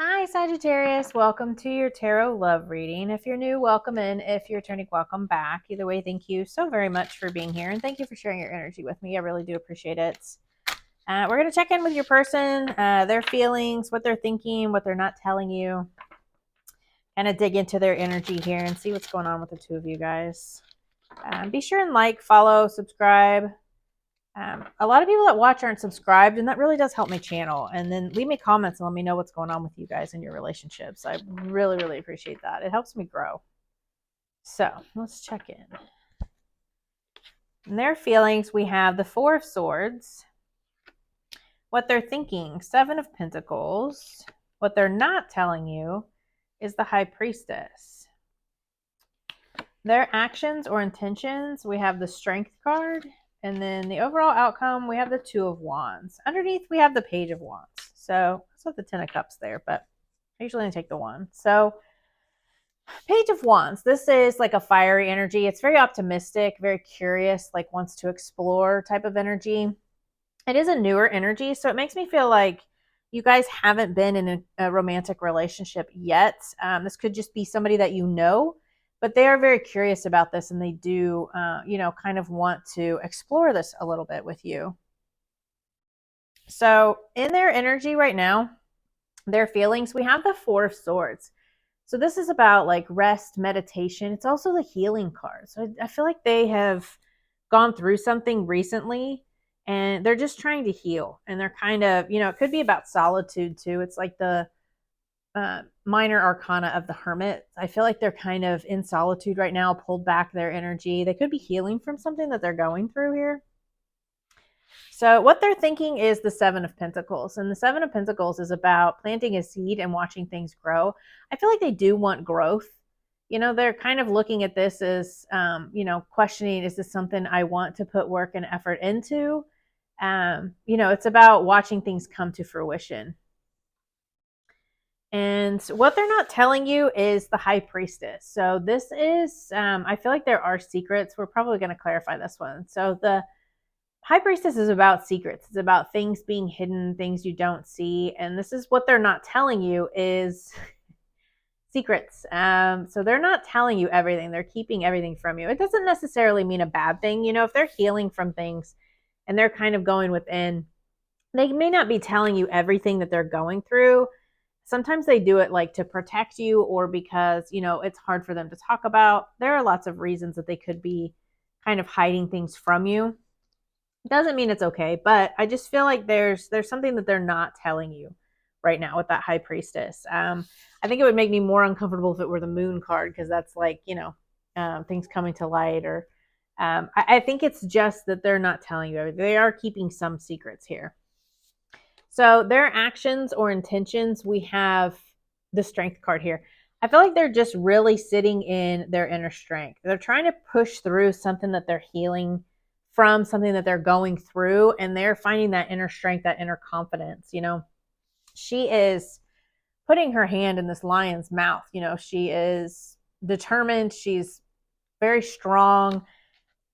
Hi, Sagittarius. Welcome to your tarot love reading. If you're new, welcome in. If you're returning, welcome back. Either way, thank you so very much for being here, and thank you for sharing your energy with me. I really do appreciate it. We're going to check in with your person, their feelings, what they're thinking, what they're not telling you, kind of dig into their energy here and see what's going on with the two of you guys. Be sure and like, follow, subscribe. A lot of people that watch aren't subscribed, and that really does help my channel. And then leave me comments and let me know what's going on with you guys in your relationships. I really, really appreciate that. It helps me grow. So let's check in. In their feelings, we have the Four of Swords. What they're thinking, Seven of Pentacles. What they're not telling you is the High Priestess. Their actions or intentions, we have the Strength card. And then the overall outcome, we have the Two of Wands. Underneath, we have the Page of Wands. So that's what the Ten of Cups there, but I usually only take the one. So Page of Wands, this is like a fiery energy. It's very optimistic, very curious, like wants to explore type of energy. It is a newer energy, so it makes me feel like you guys haven't been in a romantic relationship yet. This could just be somebody that you know, but they are very curious about this, and they do, kind of want to explore this a little bit with you. So in their energy right now, their feelings, we have the Four of Swords. So this is about like rest, meditation. It's also the healing card. So I feel like they have gone through something recently and they're just trying to heal. And they're kind of, it could be about solitude too. It's like the minor arcana of the Hermit. I feel like they're kind of in solitude right now, pulled back their energy. They could be healing from something that they're going through here. So what they're thinking is the Seven of Pentacles. And the Seven of Pentacles is about planting a seed and watching things grow. I feel like they do want growth. They're kind of looking at this as, questioning, is this something I want to put work and effort into? It's about watching things come to fruition. And what they're not telling you is the High Priestess. So this is, I feel like there are secrets. We're probably going to clarify this one. So the High Priestess is about secrets. It's about things being hidden, things you don't see. And this is what they're not telling you is secrets. So they're not telling you everything. They're keeping everything from you. It doesn't necessarily mean a bad thing. If they're healing from things and they're kind of going within, they may not be telling you everything that they're going through. Sometimes they do it like to protect you or because, it's hard for them to talk about. There are lots of reasons that they could be kind of hiding things from you. Doesn't mean it's okay, but I just feel like there's something that they're not telling you right now with that High Priestess. I think it would make me more uncomfortable if it were the Moon card, because that's like, things coming to light, or I think it's just that they're not telling you everything. They are keeping some secrets here. So their actions or intentions, we have the Strength card here. I feel like they're just really sitting in their inner strength. They're trying to push through something that they're healing from, something that they're going through, and they're finding that inner strength, that inner confidence. She is putting her hand in this lion's mouth. She is determined. She's very strong.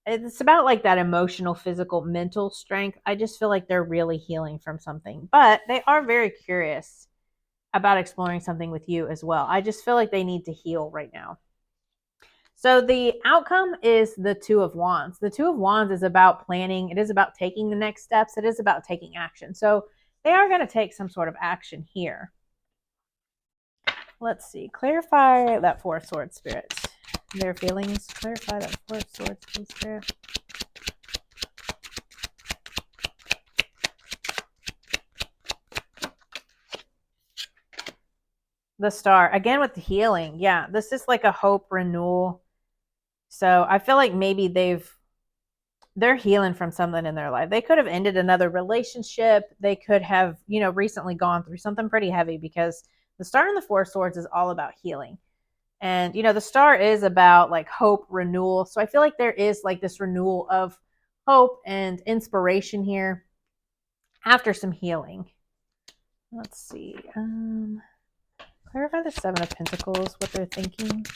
It's about like that emotional, physical, mental strength. I just feel like they're really healing from something, but they are very curious about exploring something with you as well. I just feel like they need to heal right now. So the outcome is the Two of Wands. The Two of Wands is about planning. It is about taking the next steps. It is about taking action. So they are going to take some sort of action here. Let's see. Clarify that Four of Swords, Spirit. Their feelings. Clarify that Four of Swords, please, Spirit. The Star. Again with the healing. Yeah, this is like a hope renewal. So I feel like maybe they're healing from something in their life. They could have ended another relationship. They could have, recently gone through something pretty heavy, because the Star and the Four of Swords is all about healing. And, the Star is about like hope, renewal. So I feel like there is like this renewal of hope and inspiration here after some healing. Let's see. Clarify the Seven of Pentacles, what they're thinking.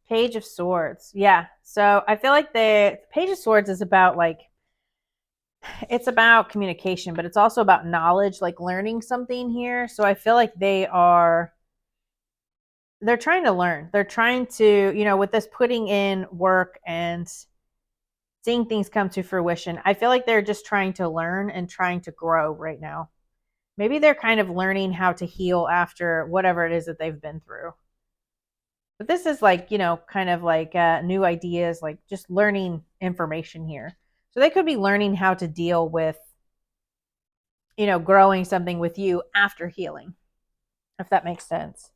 Page of Swords. Yeah. So I feel like the Page of Swords is about like it's about communication, but it's also about knowledge, like learning something here. So I feel like they're trying to learn. They're trying to, with this putting in work and seeing things come to fruition. I feel like they're just trying to learn and trying to grow right now. Maybe they're kind of learning how to heal after whatever it is that they've been through. But this is like, kind of like new ideas, like just learning information here. So they could be learning how to deal with, growing something with you after healing, if that makes sense.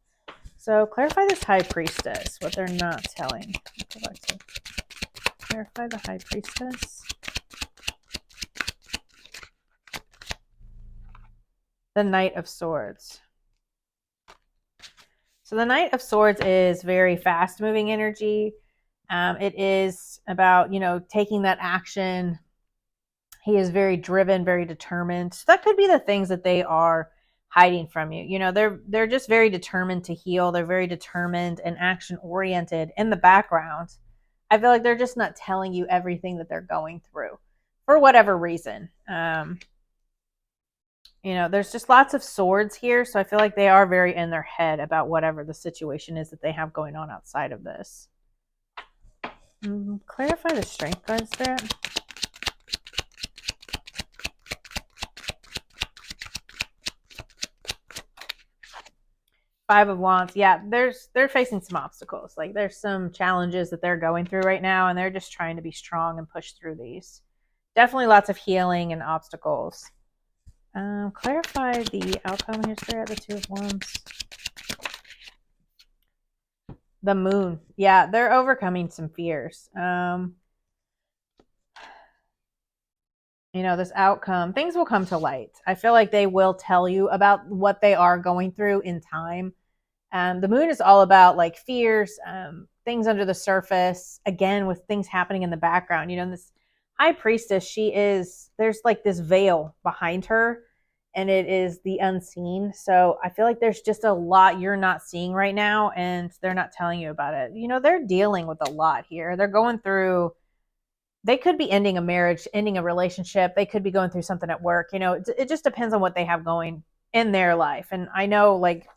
So clarify this high priestess, what they're not telling. Go back to clarify the high priestess. The Knight of Swords. So the Knight of Swords is very fast moving energy. It is about, taking that action. He is very driven, very determined. So that could be the things that they are hiding from you. They're just very determined to heal. They're very determined and action oriented in the background. I feel like they're just not telling you everything that they're going through for whatever reason. There's just lots of swords here. So I feel like they are very in their head about whatever the situation is that they have going on outside of this. Clarify the strength card, Spirit. Five of Wands. Yeah, they're facing some obstacles. Like there's some challenges that they're going through right now, and they're just trying to be strong and push through these. Definitely lots of healing and obstacles. Clarify the outcome here, Spirit. The Two of Wands. The Moon. Yeah, they're overcoming some fears. This outcome, things will come to light. I feel like they will tell you about what they are going through in time. The Moon is all about like fears, things under the surface, again, with things happening in the background. This high priestess, there's like this veil behind her, and it is the unseen. So I feel like there's just a lot you're not seeing right now, and they're not telling you about it. They're dealing with a lot here. They're going through, they could be ending a marriage, ending a relationship. They could be going through something at work. It just depends on what they have going in their life. And I know, like,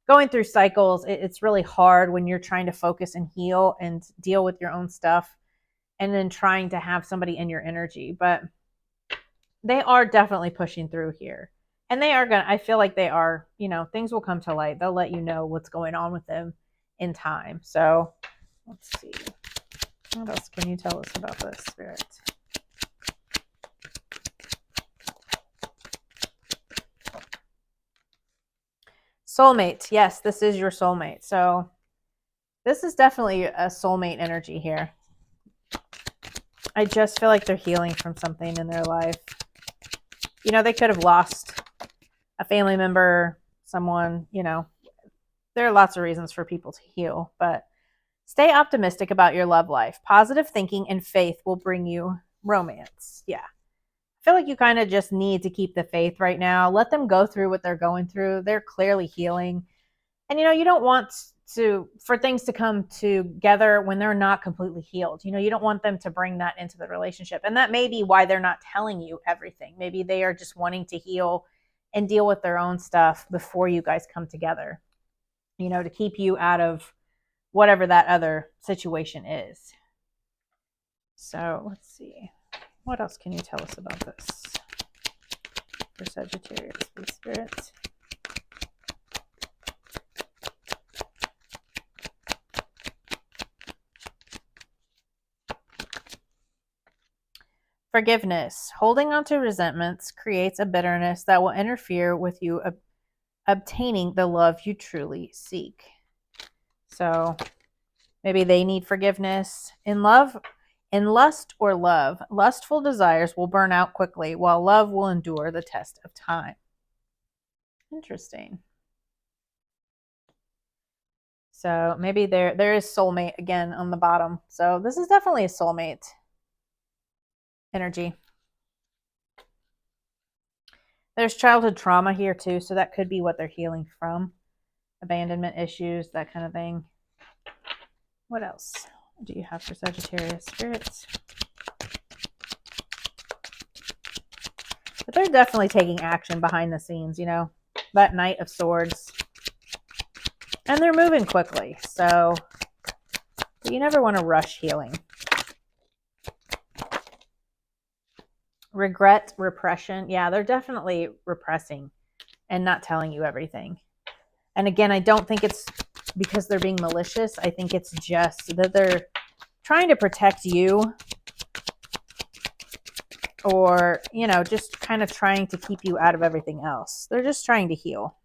going through cycles, it's really hard when you're trying to focus and heal and deal with your own stuff and then trying to have somebody in your energy. But they are definitely pushing through here. And I feel like they are, things will come to light. They'll let you know what's going on with them in time. So let's see. What else can you tell us about this, Spirit? Soulmate. Yes, this is your soulmate. So this is definitely a soulmate energy here. I just feel like they're healing from something in their life. They could have lost a family member, someone, there are lots of reasons for people to heal, but stay optimistic about your love life. Positive thinking and faith will bring you romance. Yeah. I feel like you kind of just need to keep the faith right now. Let them go through what they're going through. They're clearly healing. And, you don't want for things to come together when they're not completely healed. You don't want them to bring that into the relationship. And that may be why they're not telling you everything. Maybe they are just wanting to heal and deal with their own stuff before you guys come together, to keep you out of whatever that other situation is. So let's see. What else can you tell us about this for Sagittarius, please, Spirit? Forgiveness. Holding on to resentments creates a bitterness that will interfere with you obtaining the love you truly seek. So maybe they need forgiveness. In lust or love, lustful desires will burn out quickly, while love will endure the test of time. Interesting. So maybe there is soulmate again on the bottom. So this is definitely a soulmate energy. There's childhood trauma here too, so that could be what they're healing from. Abandonment issues, that kind of thing. What else do you have for Sagittarius, spirits? they're definitely taking action behind the scenes, you know, that Knight of Swords. And they're moving quickly. So you never want to rush healing. Regret, repression. Yeah, they're definitely repressing and not telling you everything. And again, I don't think it's because they're being malicious. I think it's just that they're trying to protect you, or, you know, just kind of trying to keep you out of everything else. They're just trying to heal.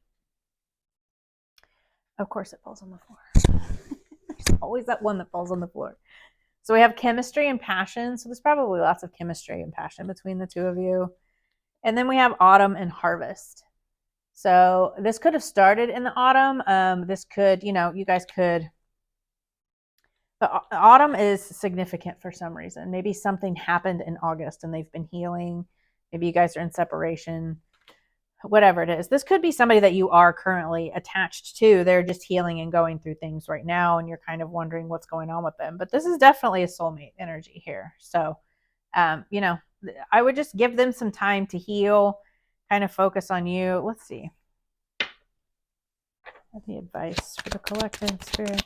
Of course, it falls on the floor. There's always that one that falls on the floor. So we have chemistry and passion. So there's probably lots of chemistry and passion between the two of you. And then we have autumn and harvest. So this could have started in the autumn. This could, you know, you guys could. The autumn is significant for some reason. Maybe something happened in August and they've been healing. Maybe you guys are in separation. Whatever it is. This could be somebody that you are currently attached to. They're just healing and going through things right now, and you're kind of wondering what's going on with them. But this is definitely a soulmate energy here. So, you know, I would just give them some time to heal, kind of focus on you. Let's see. The advice for the collective spirit.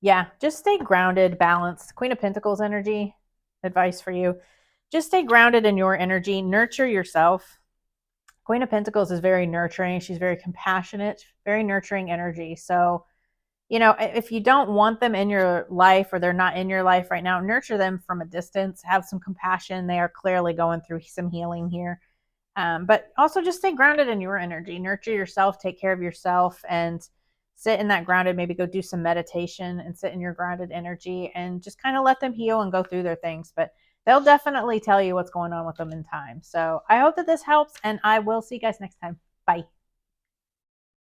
Yeah, just stay grounded, balanced. Queen of Pentacles energy, advice for you. Just stay grounded in your energy. Nurture yourself. Queen of Pentacles is very nurturing. She's very compassionate, very nurturing energy. So, you know, if you don't want them in your life or they're not in your life right now, nurture them from a distance. Have some compassion. They are clearly going through some healing here. But also just stay grounded in your energy. Nurture yourself. Take care of yourself and sit in that grounded, maybe go do some meditation and sit in your grounded energy and just kind of let them heal and go through their things. But they'll definitely tell you what's going on with them in time. So I hope that this helps, and I will see you guys next time. Bye.